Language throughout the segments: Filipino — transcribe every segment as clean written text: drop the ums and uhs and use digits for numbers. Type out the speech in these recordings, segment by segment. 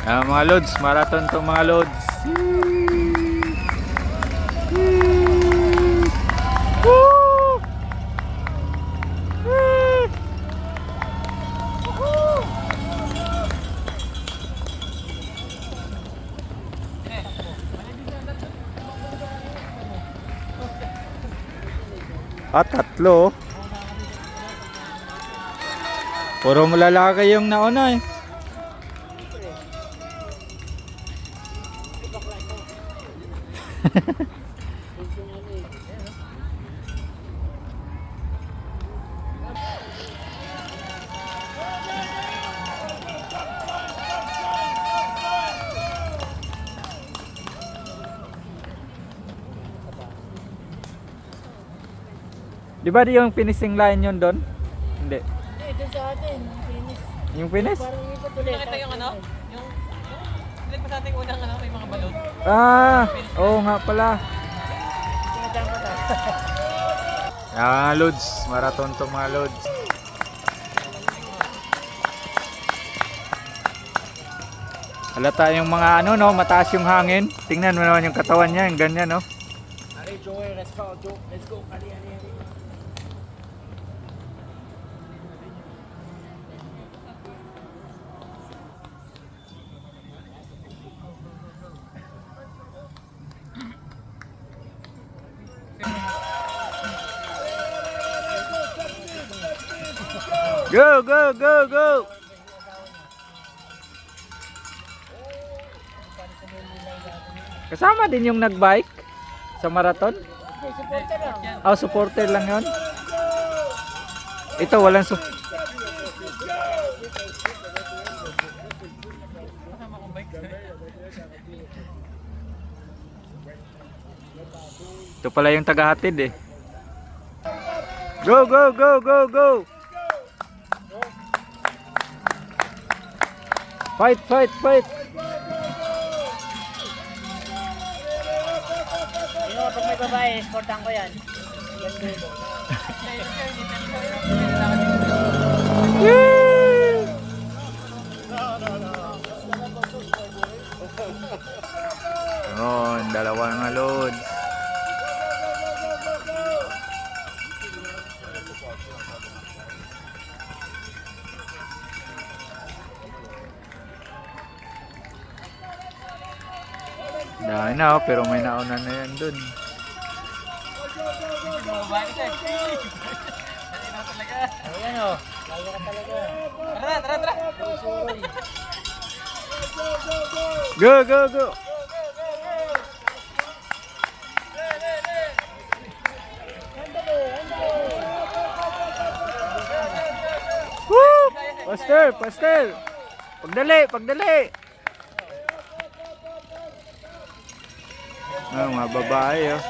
Mga loads, marathon to mga loads. Woo! Tatlo. Puro malalaki yung nauna eh. Di ba yung finishing line yun doon? Hindi. Ito sa atin, finish. Yung finish? Parang ikot ulit. Nakita yung ano? Yung ulit pa sa ating unang ano, may mga balon. Oo nga pala. Tinatang ko tayo. Loads, marathon to mga loads. Halata yung mga ano no, mataas yung hangin. Tingnan mo naman yung katawan niya, yung ganyan no. Ari, Joey, let's go, Joe. Let's go. Ali. Go, go, go, go! Kasama din yung nagbike sa marathon? Supporter lang. Supporter lang yon. Ito walang Ito pala yung tagahatid eh. Go, go, go, go, go! Fight, fight, fight! Pag may babae, escortan ko yan. Yan dito. Dalawa nga loads. Dahil na pero may nauna na yan dun. Ayan o. Kaya ka talaga. Tara, tara, tara. Go, go, go! Woo! Faster, faster! Pagdali, pagdali! Mga babae oh.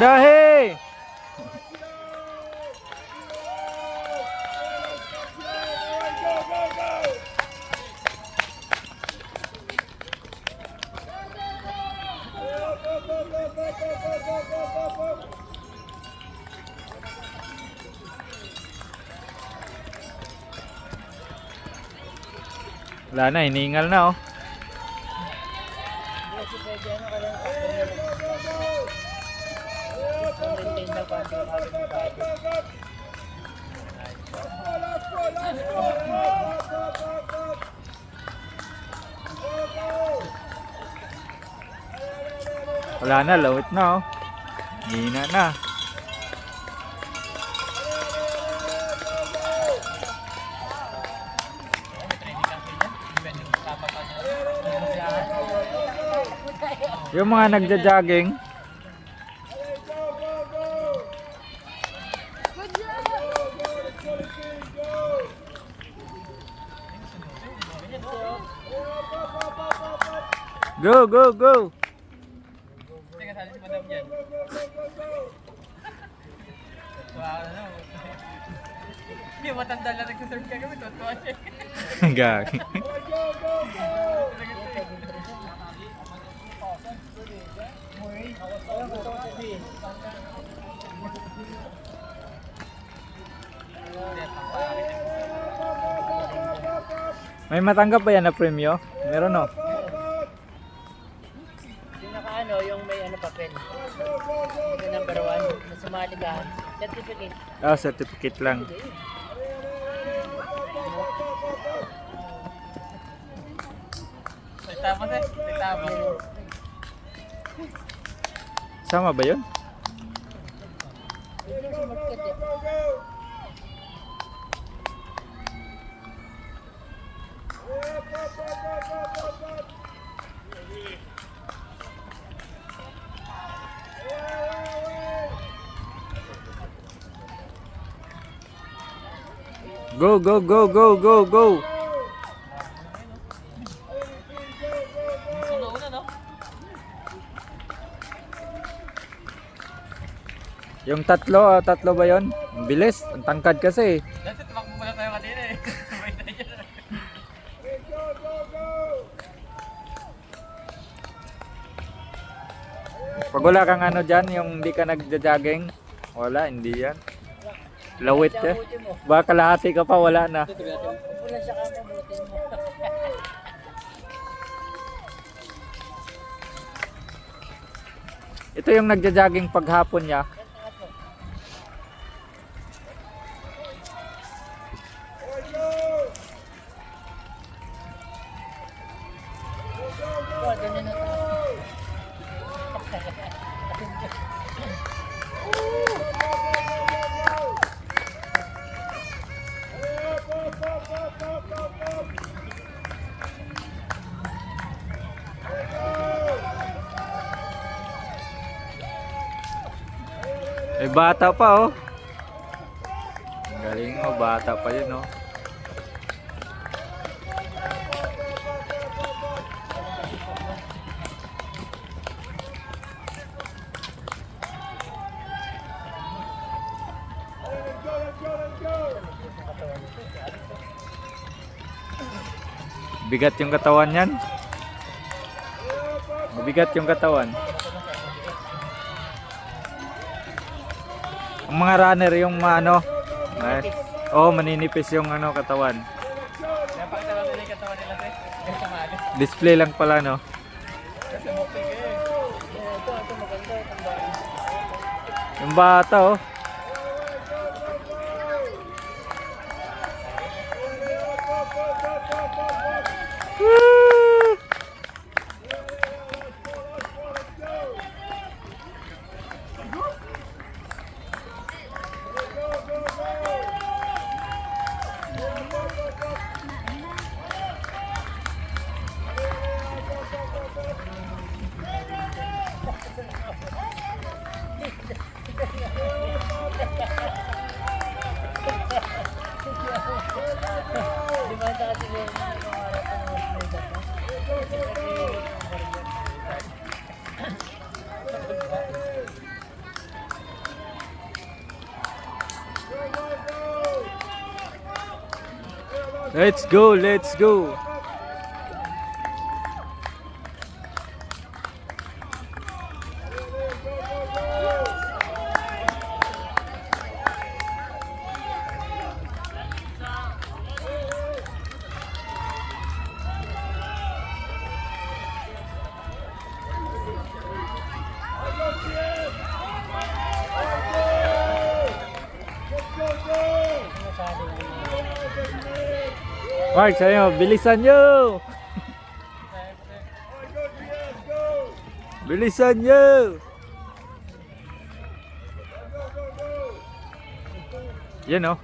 Dahi! Wala na, hiningal na oh. Wala na, lawit na oh. Hina na. Yung mga nagja-jogging. Go, go, go. Teka, sali si madam yan. Wow, ano. Hindi, matanda lang nagsaserve ka kami. Tuwa siya. Gagi. May matanggap ba yan na premyo? Meron no? Yung naka yung may papel. Yung number 1, na sumali ka, certificate. Ah, certificate lang. May tama eh. May tama. Sama ba yun? Hindi yung sumarket eh. Go, go, go, go, go, go! Una-una, no? Yung tatlo ba yun? Ang bilis, ang tangkad kasi. Dati tumakbo muna tayo kanina eh. Sabay tayo. Pag wala kang ano dyan, yung hindi ka nagja-jogging, wala, hindi yan. Lawit eh. Buti mo. Baka kalahati ka pa, wala na. Wala siya kamo, butin mo. Ito yung nagja-jogging paghapon niya. Oh, ganyan na to. May bata pa oh. Ang galing mo, bata pa yun oh. Bigat yung katawan yan. Mabigat yung katawan. Ang mga runner yung ano, maninipis yung ano katawan. Kaya pakita lang nila yung katawan nila eh. Kaya sumali. Display lang pala no. Kasi mukling eh. Ito maganda. Yung bata oh. Woo! Di ba dati yung nangangarap ng mga play data? Let's go, let's go. Mark, sa'yo, bilisan nyo! Bilisan nyo! Yan oh.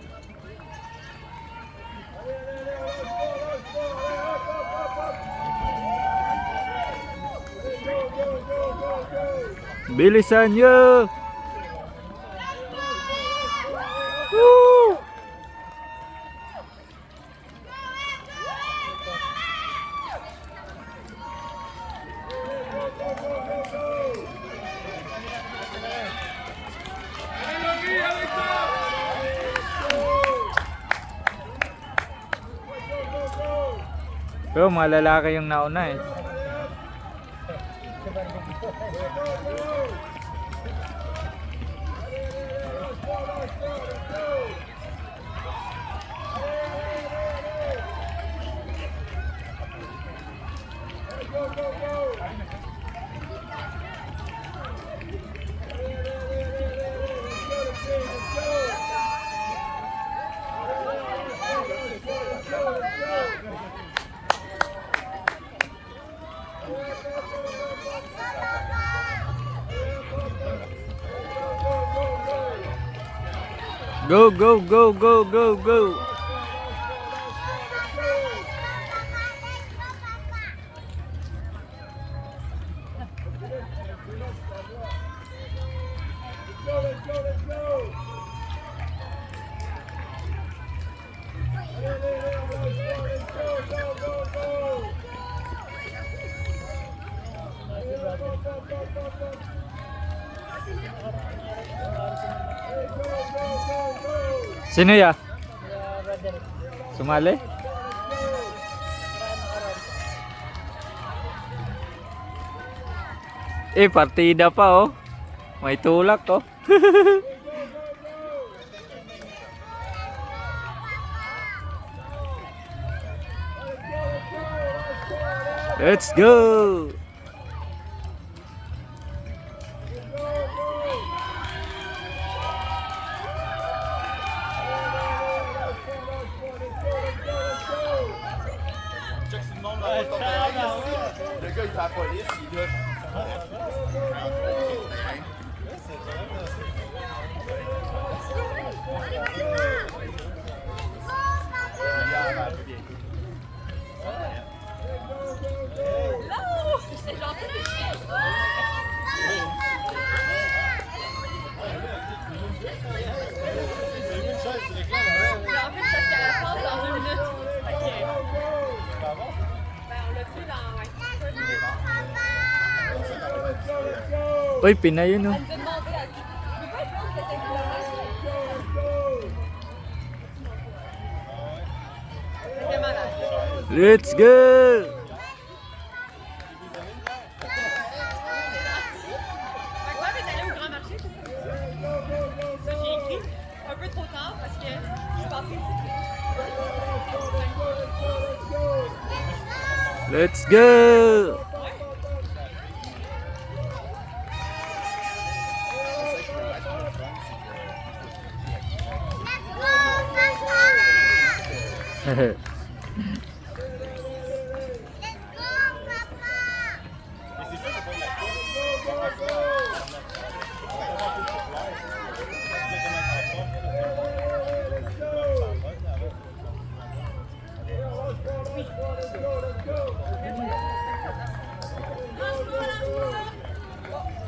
Bilisan nyo! Woo! Pero mga lalaki yung nauna eh. Go, go, go, go, go, go. Sino ya? Brother. Sumali? Partida pa oh. May tulak oh. Let's go. Le gars il fait la police, il doit. Uy, Pinay yun oh. Let's go! J'ai écrit un peu trop tard parce que je suis passée ici. Let's go!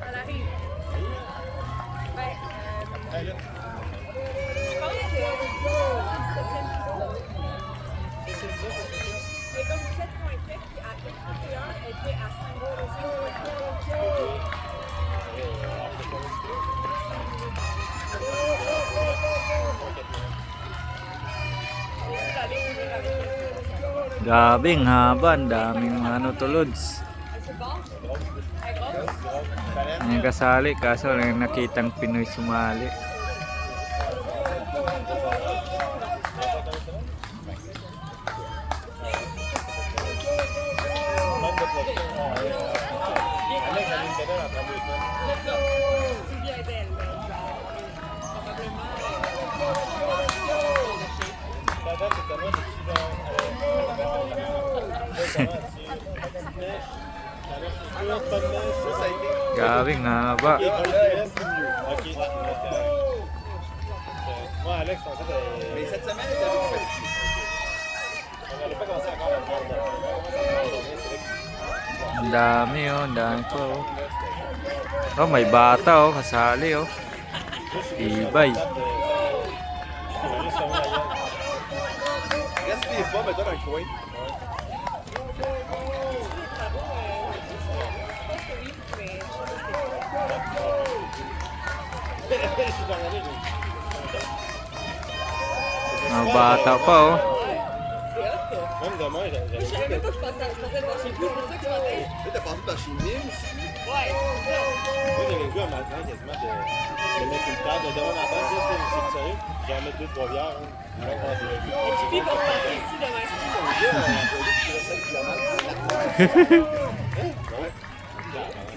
Elle arrive. Ben, je pense que c'est le 7e kilo. C'est comme 7,4 puis à 31 elle était à 5,5. Grabe, ang haba. Ang daming ano to, Lods. May kasali, kaso lang nakitang Pinoy sumali. Grabe, ang haba. Mais cette semaine, il était beaucoup fatigué. Ang dami oh, ang dami po oh. Oh, may bata oh, kasali oh. Ibay. Gaspille pas, mets-toi dans le coin. Mga bata pa oh. Je savais même pas que je pensais voir chez vous, c'est pour ça que je m'entendais. Tu t'as passé par chez Nîmes aussi. Ouais, c'est ça. Moi, j'avais le goût un matin quasiment de mettre une table devant ma table, juste c'est sérieux. J'en mets 2-3 bières. Hein. Et puis, pour passer ici demain. Ton gars, il a 5 km.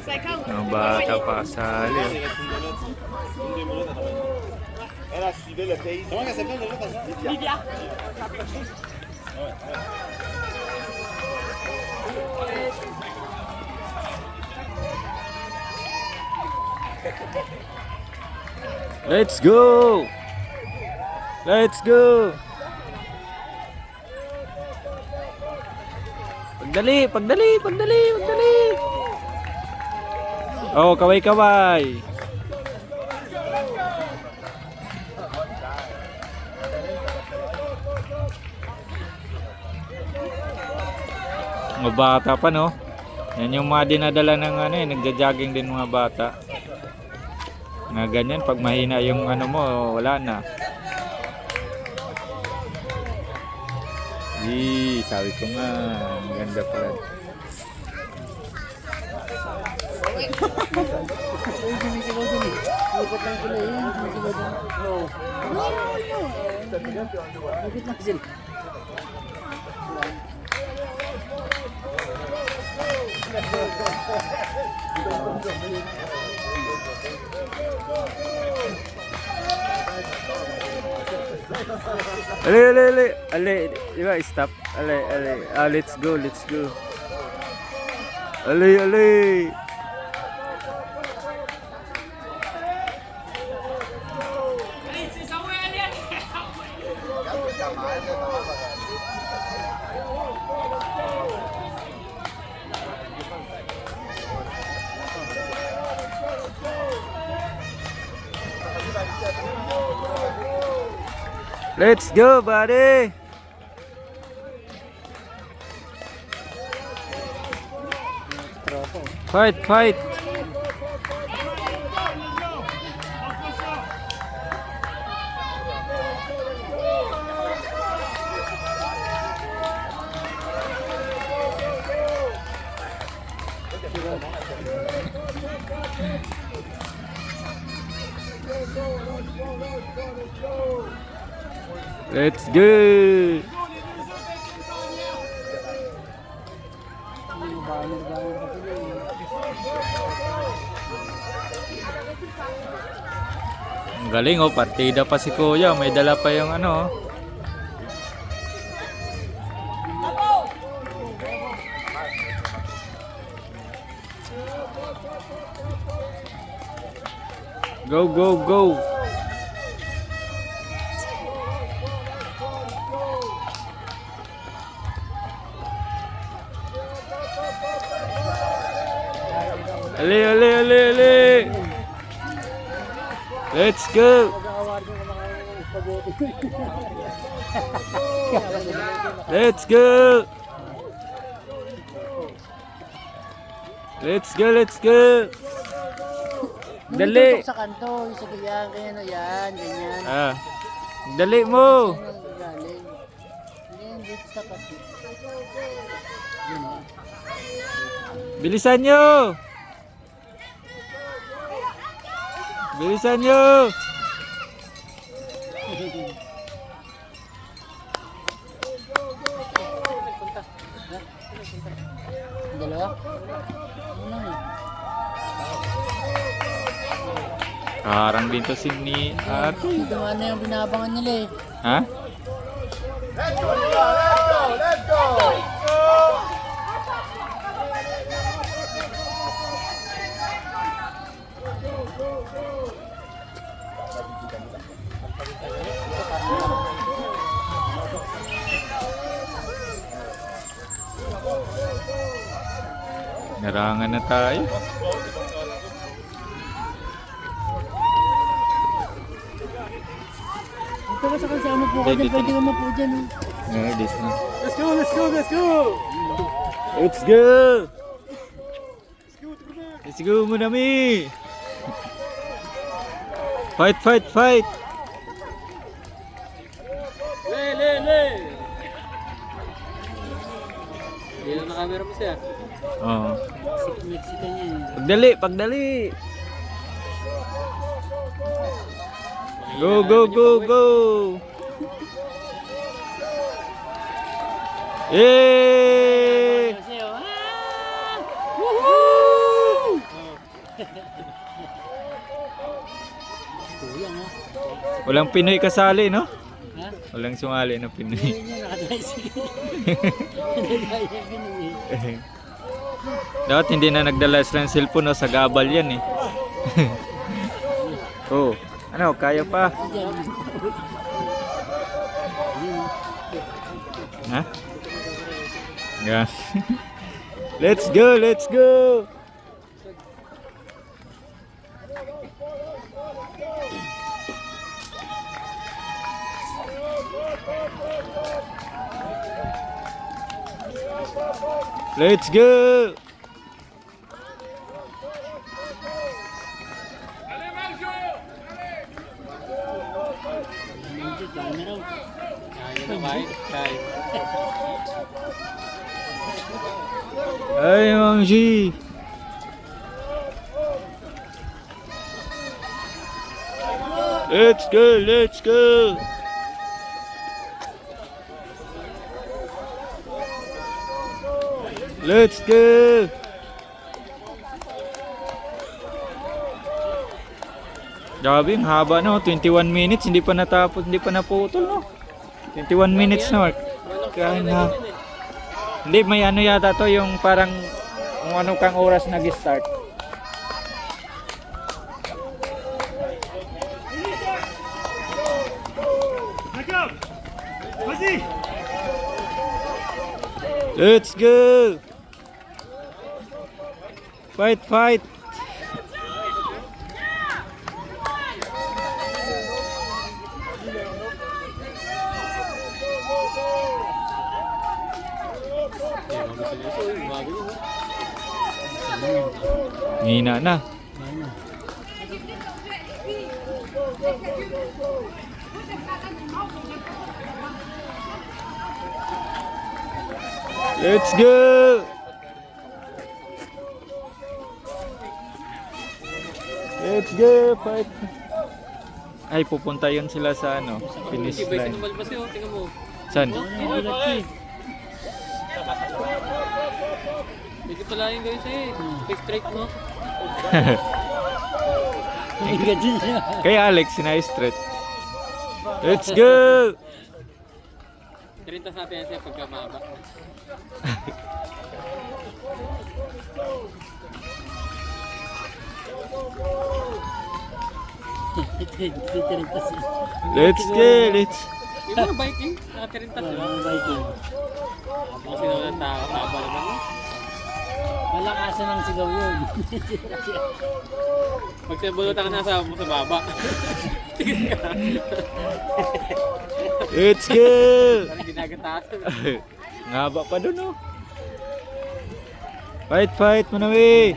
Mga bata pa kasali. Il reste une minute. Une, 2 minutes à travailler. Elle a suivi le pays. Comment elle s'appelle déjà, ta soeur? Livia. Let's go! Let's go! Pagdali, pagdali, pagdali, pagdali! Oh, kaway-kaway! Mga bata pa, no? Yan yung mga dinadala ng ano eh, nagja-jogging din mga bata. Na ganyan, pag mahina yung ano mo, wala na. Sabi ko nga, ang ganda pala. Sumisigaw dun eh. Lupot lang sila yun. Sumisigaw dun. No. Lupot lang sila. Ale, di ba, stop. Ale. Ah, let's go. Ale. Let's go, buddy. Fight. Let's go. Ang galing oh, partida pa si Kuya, may dala pa yung ano. Go. Ale. Let's go. Let's go. Dali. Tutok sa kanto. Sige yan. Ganyan. Ah. Dali mo. Galing. Ganyan. Dito sa kanto. Bilisan nyo. Dalawa? Ano lang eh. Parang din to si ni Ate. Ito ano yung binabangan nila eh. Ha? Let's go! Narangan na tayo. Ito ba sa kasama po ka dyan? Pwede ka mo po dyan. This na. Let's go! Let's go muna mi. Fight. Le! Hindi na camera mo siya. Oo. Mexican yan eh. Pagdali. Go. Yay! Kasi oh. Woohoo! Kuya mo. Walang Pinoy kasali, no? Ha? Walang sumali na Pinoy. Kuya niya nakatricycle. Nakadaya Pinoy. Dapat hindi na nagdala sila ng cellphone, no? Sa gabal yan, eh. Oh, ano, kaya pa. Diyan. Ha? Yeah. Let's go, let's go. Let's go. Ay, Mang G. Let's go, let's go. Let's go. Grabe, ang haba na, 21 minutes, hindi pa natapos, hindi pa naputol, no? 21 minutes na, Mark. Kaya na. Hindi, may ano yata to, yung parang kung ano kang oras nag-start. Let's go! Fight, fight! Hina na. Let's go! Let's go! Fight! Ay, pupunta yun sila sa ano, finish line. Saan? Medyo pala yung guys eh. Pick straight mo. Kay Alex, sina-straight. Let's go! 30 sa atin siya pagka mahaba. Let's go! Let's... Yung mga biking, naka-30 sila. Biking. Mga sinaw ng tao, haba naman. Malakasan ng sigaw yun. Pag sinabulutan ka nasa mo sa baba. Let's go! Parang ginagatasan. Ang haba pa dun, oh. Fight, fight, Manawi!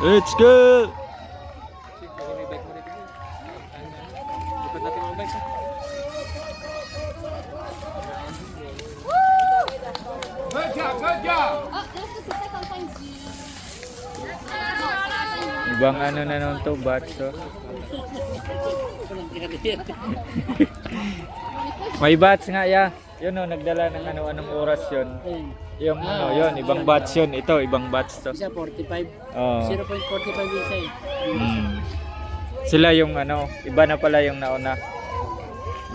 Let's go! May bike mo dito. Lipat natin mga bike. Good job, good job! Oh, that's the second time, G. Ibang ano na nun to, batch to. May batch nga, ya. Yun o, nagdala ng ano, anong oras yun. Yung ano, yun, ibang batch yun. Ito, ibang batch to. Isa 45. Oh. 0.45 isa eh. Sila yung ano, iba na pala yung nauna.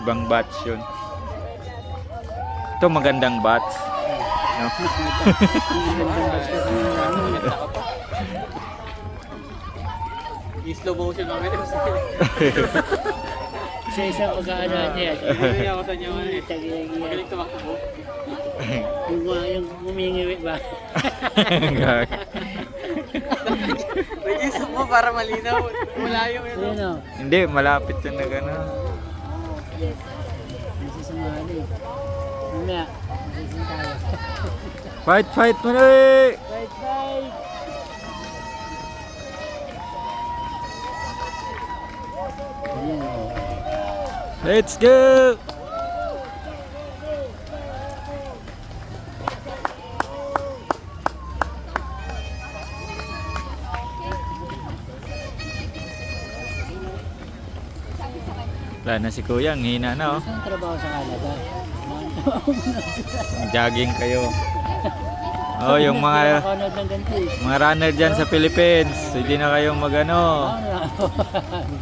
Ibang batch yun. Ito magandang batch. No? I-slow motion mga ganun. Isa pag-ano niya. Hindi ako sa inyo eh. Tagi-tagi. Magaling tumakbo. Yung humingiwi ba? Register mo para malinaw. Malayo yun. Ayun o. Hindi, malapit yun na gano'n. Nasa sumali. Mamaya. Magising tayo. Fight, fight, Manawi! Fight, fight! Ayun o. Let's go! Wala na si Kuya, ang hina na oh. Saan trabaho sa Canada? Jogging kayo. Oh, yung mga Nakakanood ng ganito eh. mga runner dyan sa Philippines, pwede na kayong magano.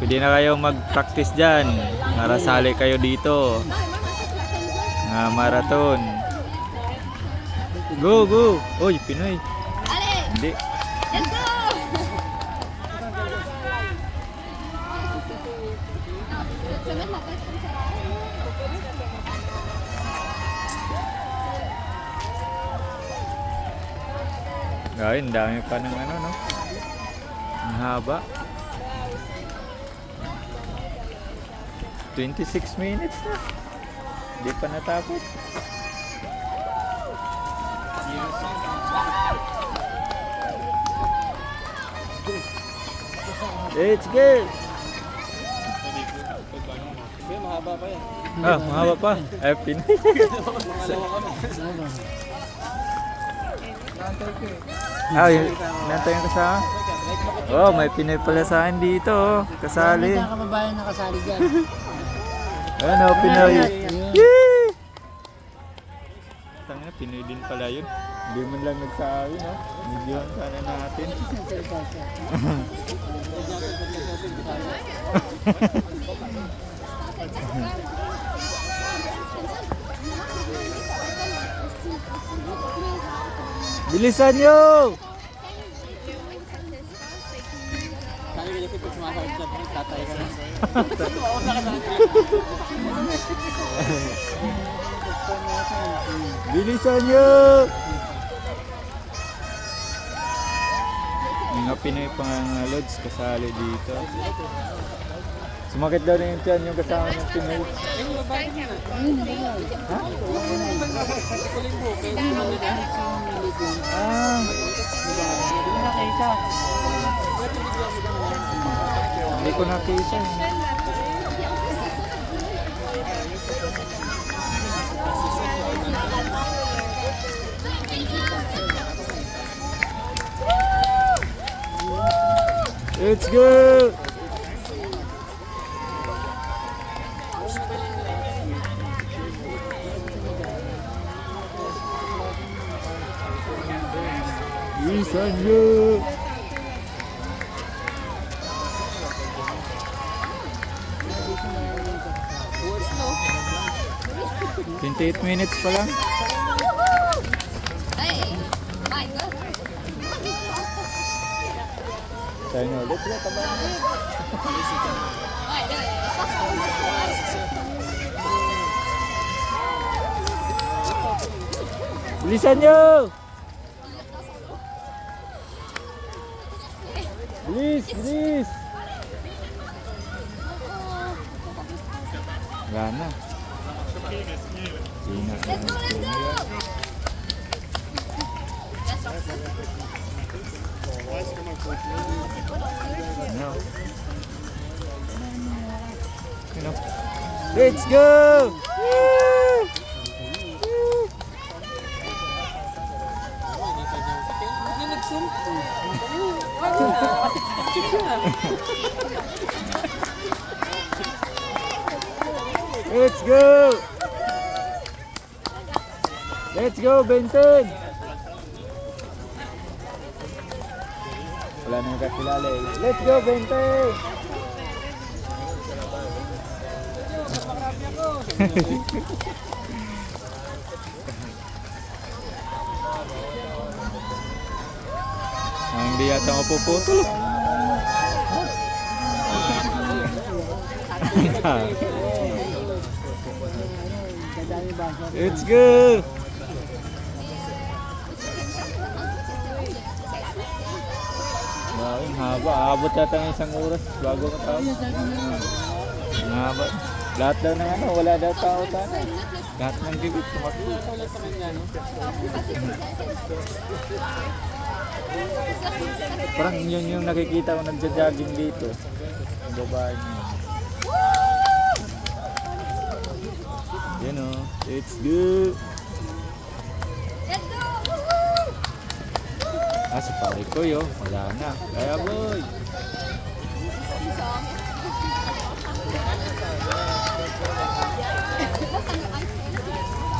Pwede na kayong mag-practice dyan. Para sali kayo dito. Nga marathon. Go, go! Uy, Pinoy. Allez, Hindi. let's go! Se mettre la tête comme ça. Ay, ang dami pa ng ano, no? Ang haba. 26 minutes na. Hindi pa natapos. Let's go! Mahaba pa yan. Ah, mahaba pa. Ay, Pinoy. Ah, nantay yung kasama. Oh, may Pinoy pala sa akin dito. Oh. Kasali. Mga kababayan na kasali dyan. Ano, Pinoy. Yee! Tanga, Pinoy din pala yun. Hindi man lang nagsabi, no? Medyohan sana natin. Bilisan nyo! Sabi ko kasi pag sumasakit siya, tatay ka na. Bilisan nyo! Mga Pinoy pangangalods kasali dito. Sumakit daw na yung tiyan yung kasama ng Pinoy. Ha? Ah, Nakita. hindi ko nakita. Let's go! Bilisan nyo! 28 minutes pa lang. Hey, my God. Tayo na ulit. Ouais, là, Bilisan nyo! Bilis, bilis! Wala na. Sina na. let's go, let's go! No. You know. Let's go! Woo! Woo! Yung nag-zoom. Let's go! Let's go, Benten! Wala nang kakilala eh. Let's go, Benten! Hindi yata mapuputol. Let's go! Ang haba. Aabot yata ng isang oras bago matapos. Ang haba. Lahat daw ng ano, wala daw tao sana. Lahat ng gibit tumakbo. Parang yun yung nakikita ko nagja-jogging dito. Ang babae niya. Yan o. Let's go! Let's go! Woohoo! Ah, si pare ko yun. Wala na. Kaya boy!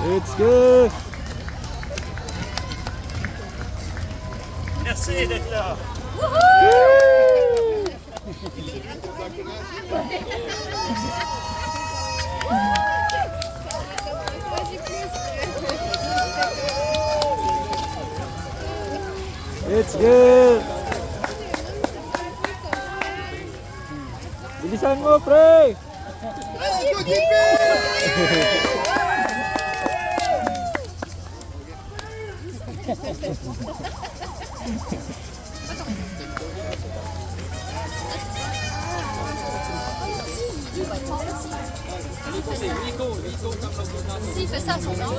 It's good! Merci d'être là. It's good! Bilisan mo, pre! S'il fait ça, son nom.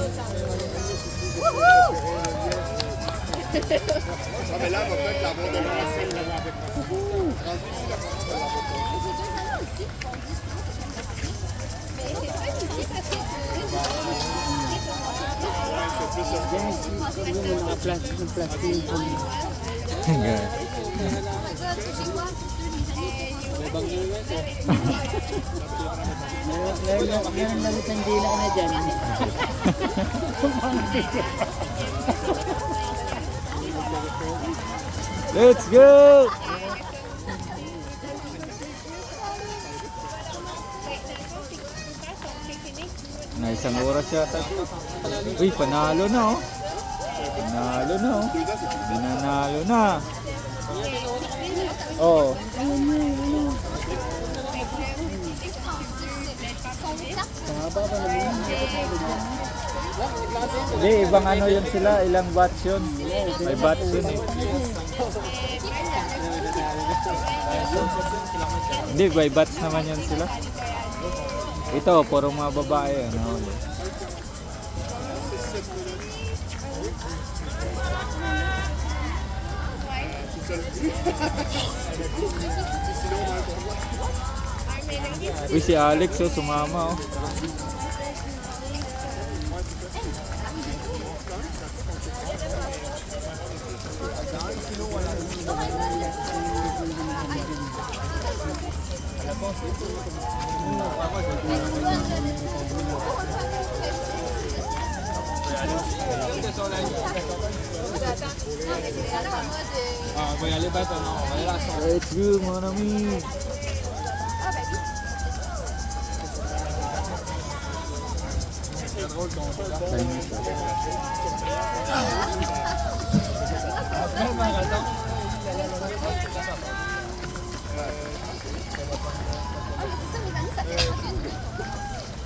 Ah, mais là, on va peut-être l'avoir de l'ancien, là, avec rendu ici, là, quand tu vas l'avoir. Meron lang isang dila ka na dyan. Let's go! Na isang oras yata. Uy, panalo na oh. Panalo na oh. Binanalo na. Oh. Hindi, ibang ano yun sila, ilang batch yun. May batch yun eh. Hindi, by batch naman yun sila. Ito, puro mga babae. Ano, uy, si Alex oh, sumama oh. Let's go, mon ami.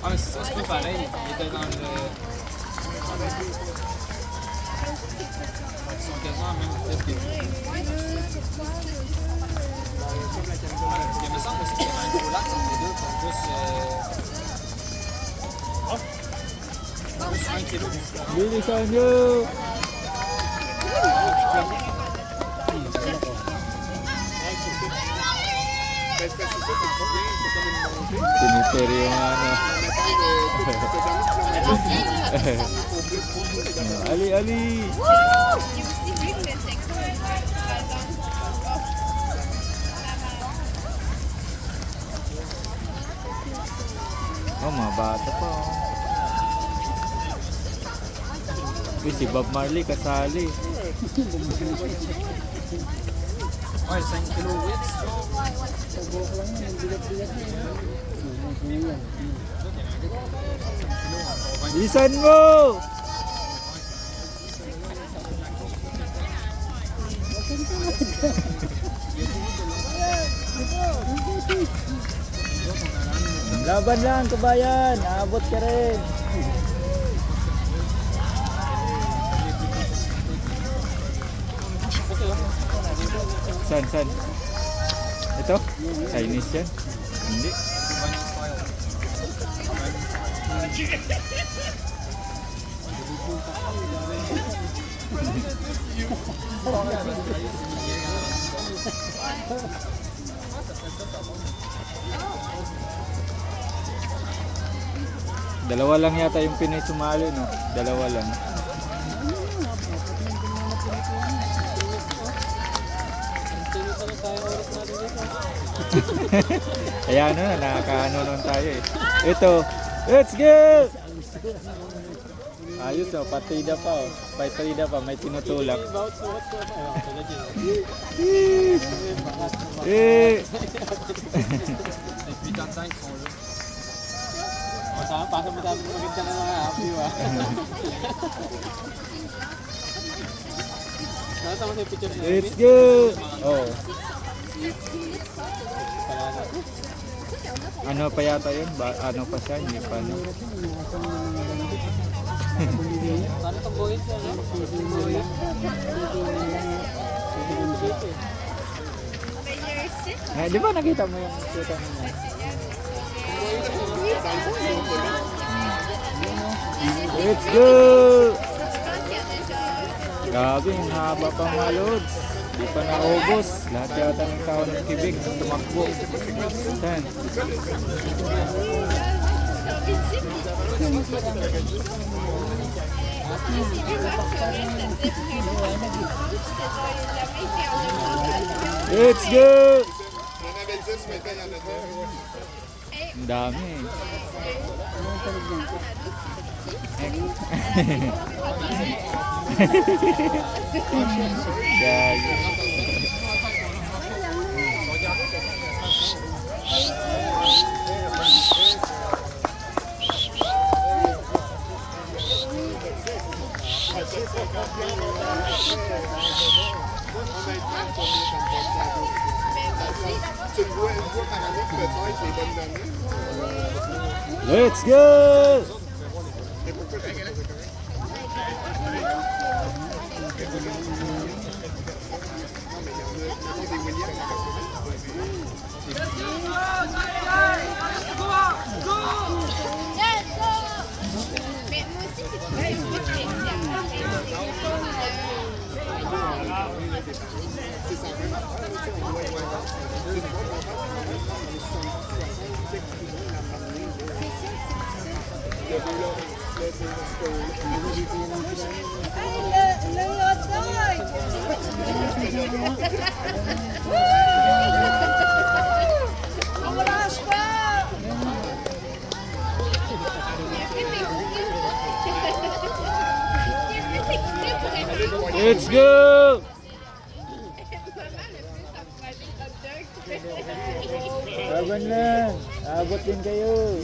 Ah, mais ça, c'est pas pareil. Il était dans le. Ils sont quasiment à la même vitesse que lui. Parce qu'il me semble aussi qu'il y avait un gros lac entre les deux, pour plus 1 kilo. Bilisan nyo. Tiniter yung ano. Ali, Ali. Oh, mga bata pa oh. Uy, si Bob Marley kasali. Ouais, 5 kilo weights. Bilisan mo! Laban lang, kabayan. Aabot ka rin. Saan? Ito? Chinese yan? Hindi. Dalawa lang yata yung Pinoy sumali, no? Dalawa lang. Kaya ano na, nakakaano nun tayo eh. Ito, let's go! Ayos oh, partida pa oh. Partida pa, may tinutulak. Eh! Pasok mo tapos maganda na mga view ah. Nakasama sa picture niya. Let's go! Oh. Ano pa yata yun? Ano pa siya? Hindi pa ano. Paano itong buhin siya, no? Di ba nakita mo yung kita mo? Let's go! Grabe, ang haba pa mga loads. Di pa naubos. Lahat yata ng tao ng kibig tumakbo. Saan? Let's go! Il y en avait 10, maintenant il y en a 2. Ang dami eh. Gagi. Tu le vois une fois par année, peut-être, les bonnes données. Let's go! Et pourquoi tu fais ça? Des Williams, Mais moi aussi, c'est pas une petite Let's go! Laban lang. Abot din kayo.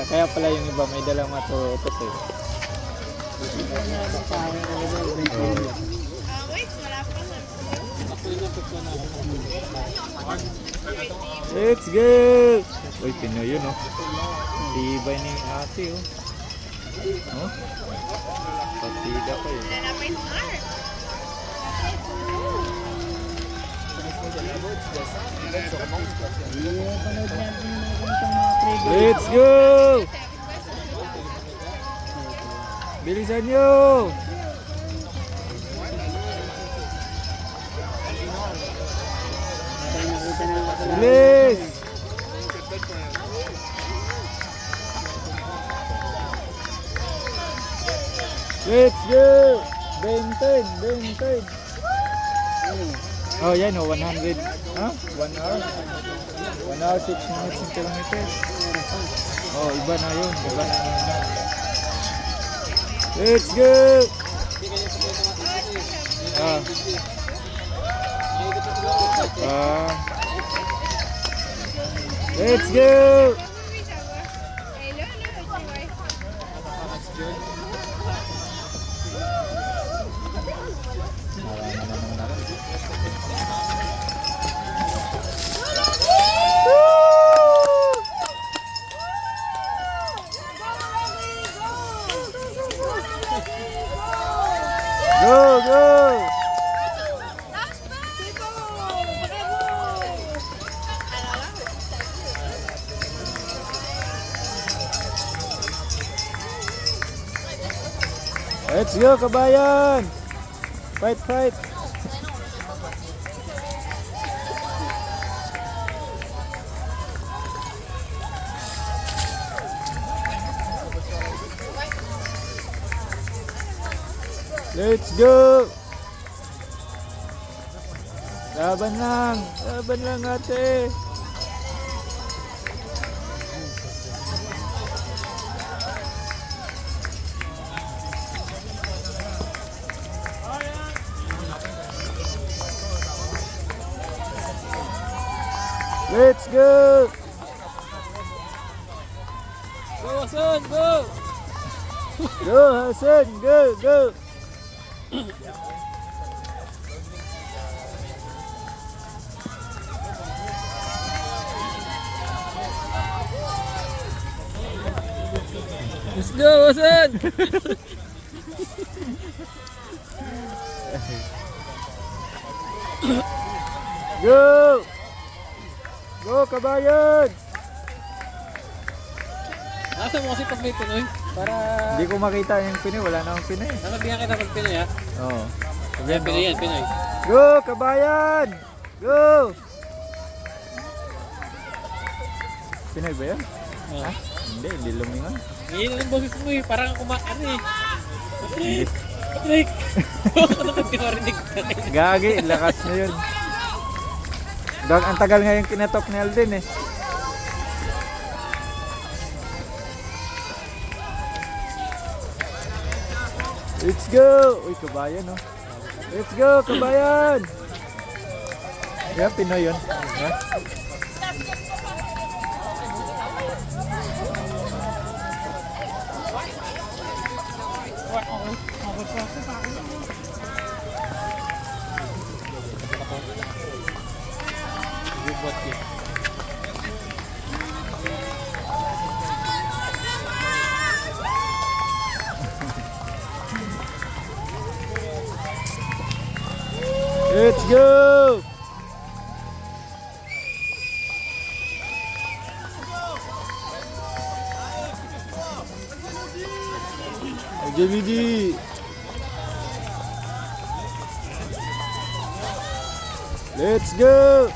Kaya pala yung iba may dalang matutos eh. Let's go! Uy, Pinoy yun oh. Tibay ni ate oh. Oh? Partida pa yun. Let's go! Bilisan nyo! Bilis! Let's go! Benten! Oh yan oh, 100. Huh? 1 hour? 1 hour, 6 minutes and kilometers. Oh, iba na yun. Iba na yun. Let's go! Let's go! Go, go! Let's go, kabayan! Fight, fight! Let's go! Laban lang ate! Let's go! Go, Hasan! Go! Go Hasan, go, go! Let's go, Hasan! Go! Go kabayan! Nasa mo kasi pag may Pinoy? Para... Hindi ko makita yung Pinoy, wala na akong Pinoy. Nakabihan kita pag Pinoy ha? Oo. Yan, Pinoy yan, Pinoy. Go kabayan! Go! Pinoy ba yan? Oh. Hindi lumingon. Ngayon ang boses mo eh, parang ano eh. Patrick! Patrick! Bakit di marinig ka? Gagi, lakas na yun. Ang tagal nga yung kinatok ni Alden eh. Let's go! Uy, kabayan oh. Let's go, kabayan! Yeah, Pinoy yun. Yeah. Buat yun. Let's go! JBD! Let's go!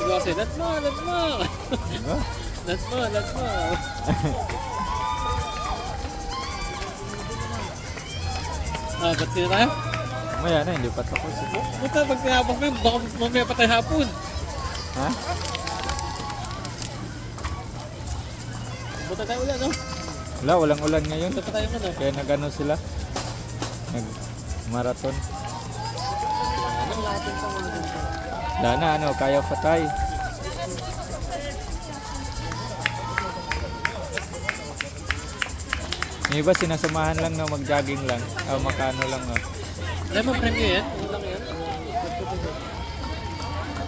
Siguro kasi, that's mo! Diba? That's mo! Ah, ba't sila tayo? Maya na, hindi pa tapos. Buta, pag tinapos mo yun, baka mamaya pa tayo hapon. Ha? Buta tayo ulan, no? Wala, walang ulan ngayon. Buta pa tayo ano? Kaya nag-ano sila? Nag-marathon. Wala na, ano, kaya pa tayo. Yung iba sinasamahan lang na mag-jogging lang. O makano lang. Oh. Alam mo, premyo yan? Ano lang yan?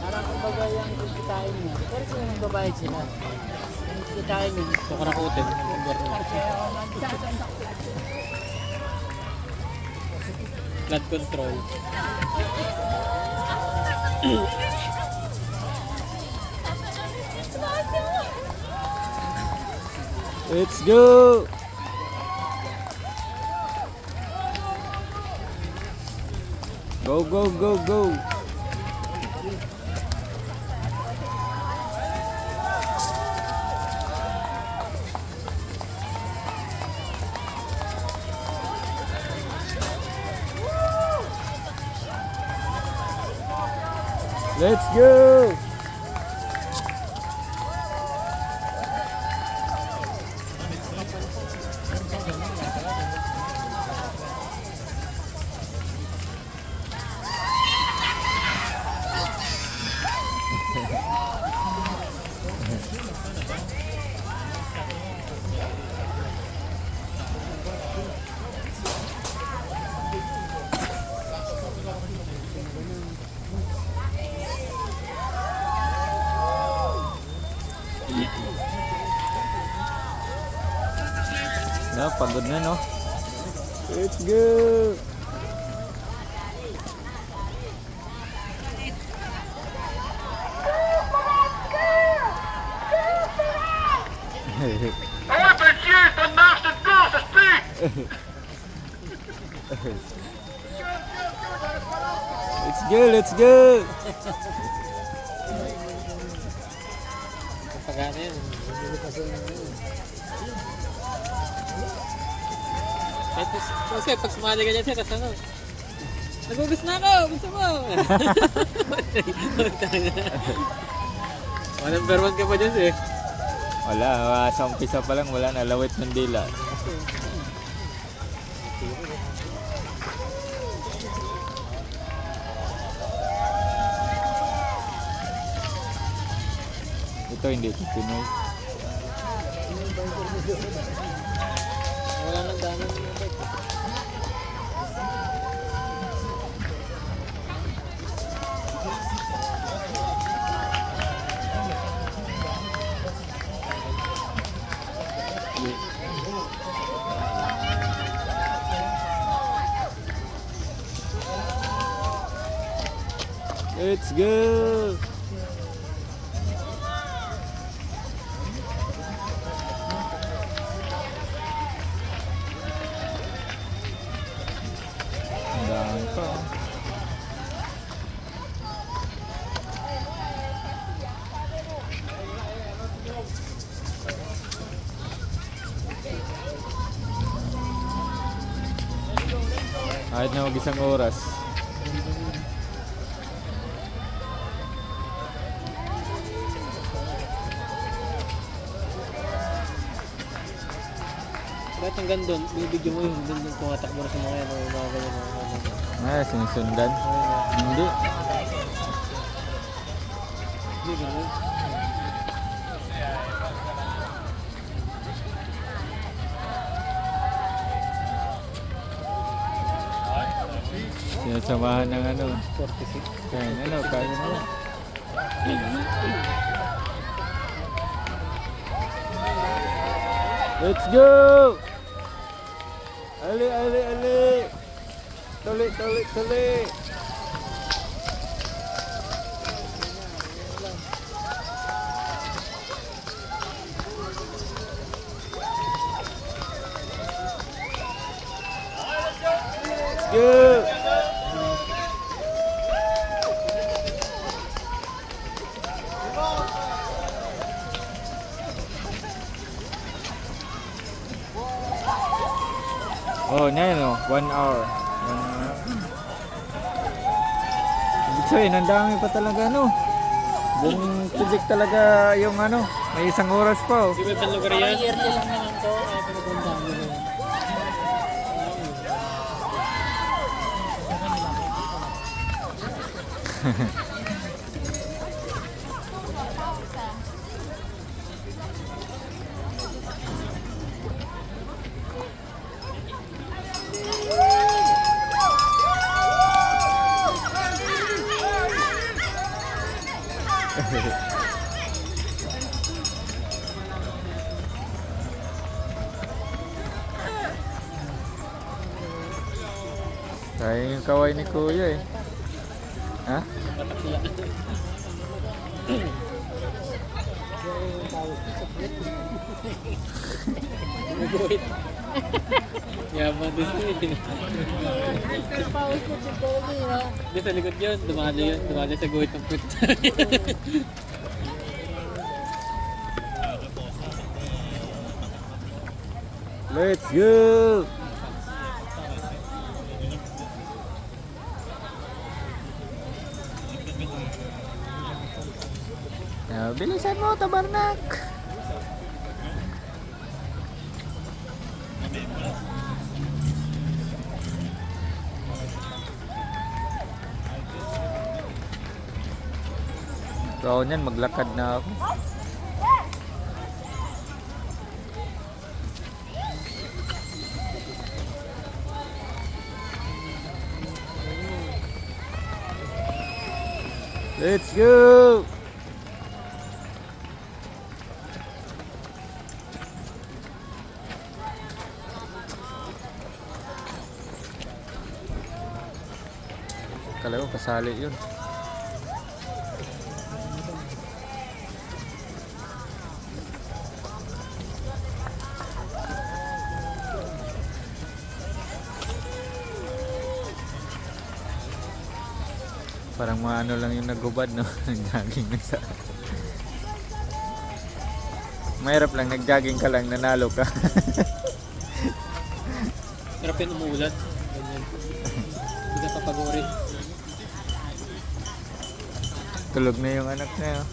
Parang kumbaga yung kikitain niya. Pero kung nagbabayad sila, yung kikitain niya. Ito ko nakutin. Blood control. Let's go! Go, go, go, go! Let's go! Na, pagod na no. Let's go. Let's go, let's go! Pagkano yun. Kasi pag sumali ka dyan, tapos ano, nagugus na ako, gusto mo. Number 1 ka pa dyan eh. Wala, sa umpisa pa lang, wala na, lawit ng dila. Ito hindi ito Pinoy. Wala nang dami ng bike. Let's go! Ang dami pa. Kahit na mag-isang oras. Kahit hanggang doon, bibigyan mo yung doon tumatakbo na sa mga yan o mga ganyan. Sinusundan. Hindi. Hindi ganun. Sinasamahan ng ano. 46. Kaya mo. Let's go! Ali, ali, ali! Tali, tali, tali! Let's go! Oh, yan o. 1 hour. Ibig sabihin, ang dami pa talaga, no? Buong project talaga yung ano, may isang oras pa, oh. Di ba ibang lugar yan? Yearly lang naman to. Ay, pinagandaan mo na yan. Sayang yung kaway ni Kuya eh. Ha? Patakla. Naguhit. Yaman din eh. Pawis ko dito lagi, no? Di sa likod yun, dumali yun. Dumali sa guhit ng pit. Let's go! Bilisan mo, Tabarnak! So, niyan, maglakad na ako. Let's go! Kala ko kasali yun. Parang mga ano lang yung naghubad, no? Nag-jogging na sa... Mahirap lang, nag-jogging ka lang, nanalo ka. Sarap yan umuulan. Ganyan. Hindi ka papagorin. Tulog na yung anak na yun.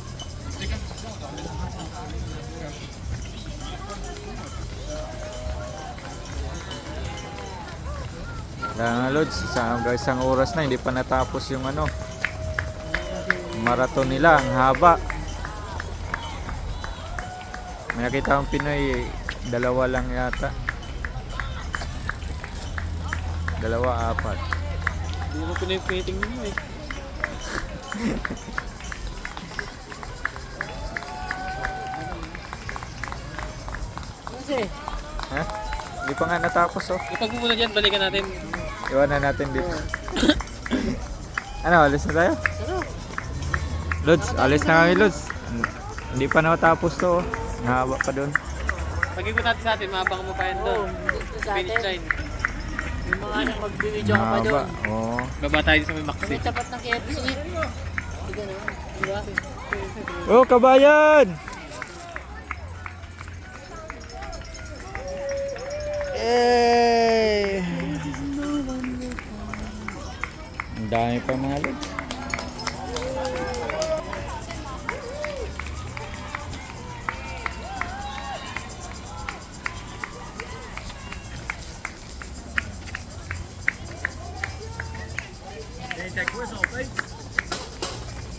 Kaya nga Lods, isang oras na, hindi pa natapos yung ano, marathon nila, ang haba. May nakita akong Pinoy, dalawa lang yata. Dalawa, apat. Hindi mo pinag-painting ninyo eh. Kasi, Ha? Hindi pa nga natapos oh. Ipag mo muna dyan, balikan natin. Iwanan natin dito. Ano, alis na tayo? Lods, alis na kami Lods. Hindi pa natapos to oh. Nahaba pa doon. Pag-ikot natin sa atin, mahabang mo pa yan doon. dito sa Finish atin, line. yung mga anak magbibideo ka pa Mahaba. doon. Oo. Baba tayo sa may Maxi. May tapat ng KFC. Sige na, di ba? Oh, kabayan! Eh! Ang dami pa mga Lods.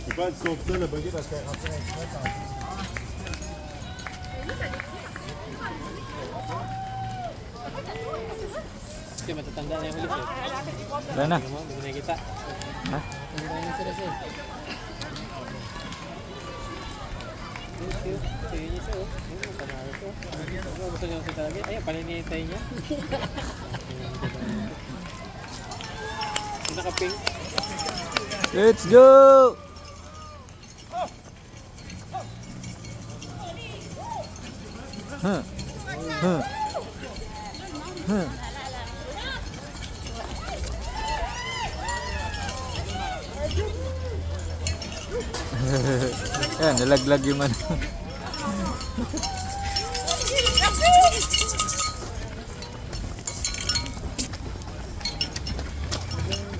C'est pas de son ça, le buggy, parce qu'elle est rentrée avec moi. Kasi matatanda na yung ulit eh. Wala na. Tingnan mo, hindi mo nakikita. Ha? Ang dami sila sir. Sige niya siya oh. Ayun, panalo to. Ano, gusto niya kasi talaga. Ayun, paninintay niya. Yung naka-pink. Let's go! Huh. Huh. Huh. Ayan, nalaglag yung ano.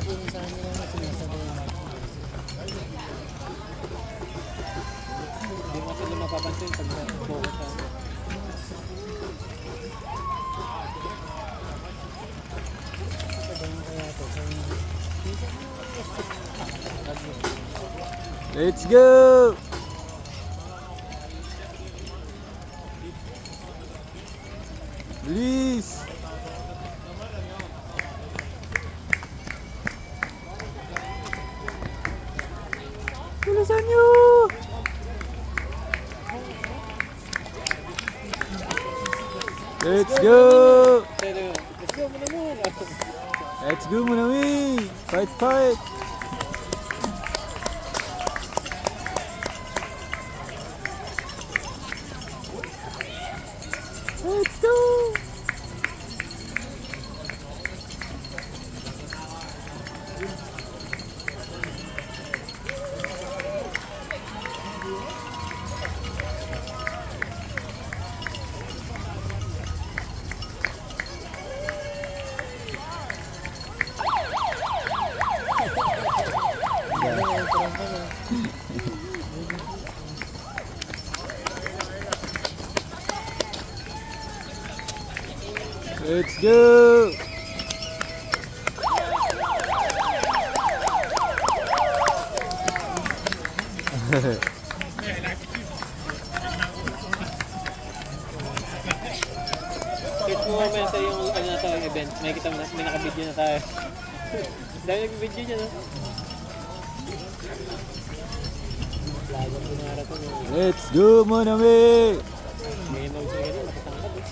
Pinisahan nila na sinasabay. Hindi mo sila mapapansin pag focus sa ano. Let's go! Please! Tulisan nyo! Let's go! Pero, let's go mo naman. Let's go muna we! Fight, fight! Let's go! Let's go! Kahit mo mamaya tayo yung ano na to, yung event, may kita mo na, may naka-video na tayo. Dahil nag-video dyan, no? Lagang pinara to, no? Let's go muna we! May nose na ganyan, nakatangkad, eh.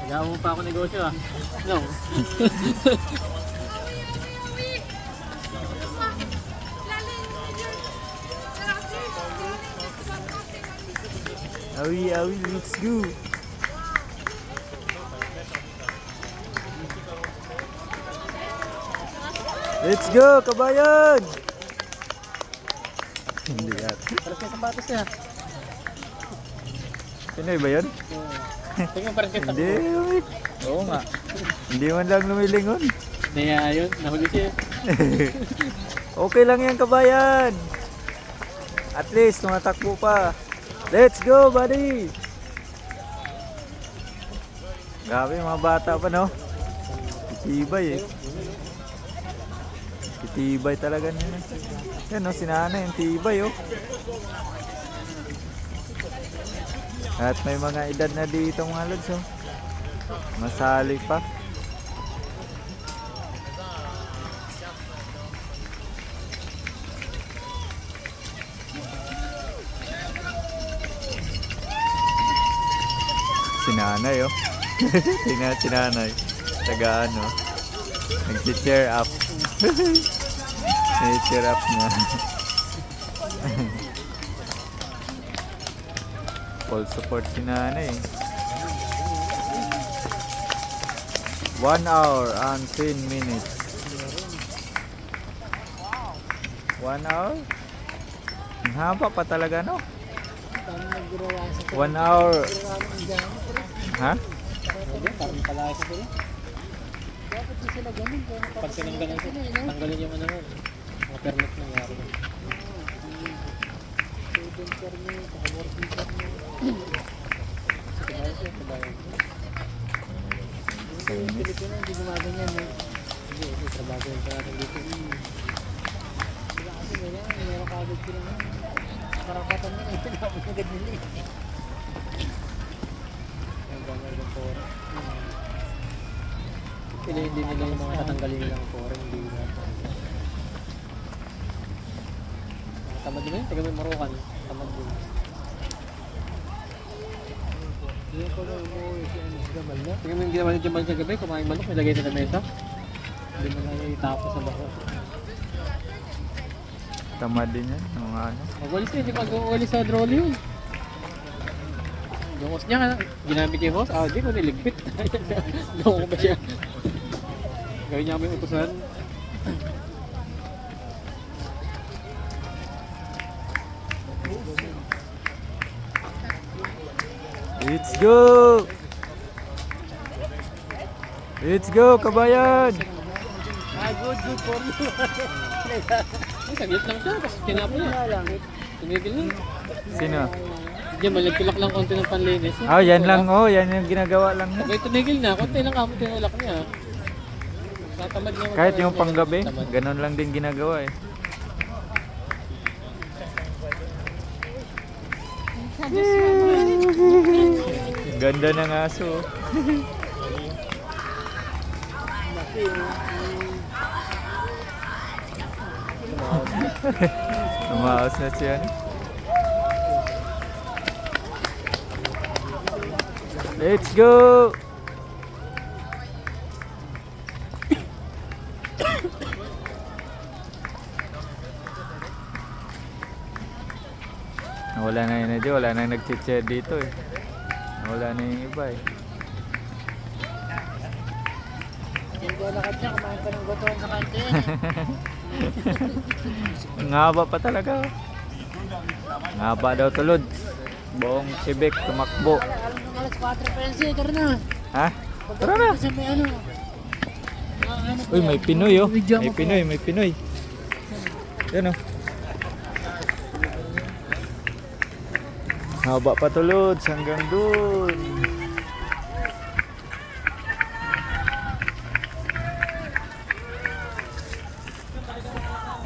Gawa mo pa ako negosyo ah. No. Awi, let's go. Let's go, kabayan! Hindi yan. Paras na sapatos niya. Pinoy ba yun? Tingnan parang kita. Hindi. Oo nga. Hindi man lang lumilingon. Kaya yun, nahuli siya. Okay lang yan, kabayan. At least, tumatakbo pa. Let's go, buddy! Grabe, mga bata pa, no? Titibay, eh. Titibay talaga nila. Yan, no? Sinana yung tibay, oh. At may mga edad na dito, mga lods, oh. Masali pa. Sinanay, oh. Tingnan sinanay. Taga ano. Nag-cheer up. Nag-cheer up niya. Full support si nanay. 1 hour and 10 minutes. 1 hour? Ang haba pa talaga, no? 1 hour. Ha? Parang palaki sa sila. Pag sinanggalan sila, tanggalin yung ano mo. Mga permit na nangyari. Pilipino, hindi gumaganyan eh. Hindi, trabaho yung natin dito. Diba kasi meron kagad sila na. Karapatan nila, ito na ako agad nila eh. Ang bangal ng pora. Piliin din nila yung mga tatanggalin nilang pora, hindi nila. Tamad din yun, taga may marukan. Tamad din. Hindi ko na umuwi si Jamal na. Tingnan mo yung ginawa ni Jamal sa gabi, kumain manok, may lagay na mesa. Hindi mo na itapos sa bako. Tamad din yan. Mga ano. Mag-walis eh, hindi mag-walis sa drone yun. Yung host niya, ginamit yung host, di ko niligpit. Gawin ko ba siya? Gawin niya kami utusan. Let's go! Let's go, kabayan! Good for you. Ay, saglit lang siya, kasi kinapa niya. Tumigil na. Sino? Diyan, malagtulak lang konti ng panlinis. Oh, yan lang, oh. Yan yung ginagawa lang niya. Sabay tumigil na, konti lang kamo tinulak niya. Natamad niya. Kahit yung panggabi, ganun lang din ginagawa eh. Ganda ng aso. Tumaos na siya. Let's go! Wala na yun dito, wala na nag-cheer dito eh. Wala na yung iba eh. Yung lakad niya, kumain pa ng gotoon sa kantin. Ang haba pa talaga. Ang haba daw tulod. Buong Civic tumakbo. Alam mo alas 4 pa yan siya, tara na. Ha? Tara na! Kasi may ano. Uy, may Pinoy oh. May Pinoy, may Pinoy. Yan oh. Haba pa tulod hanggang dun.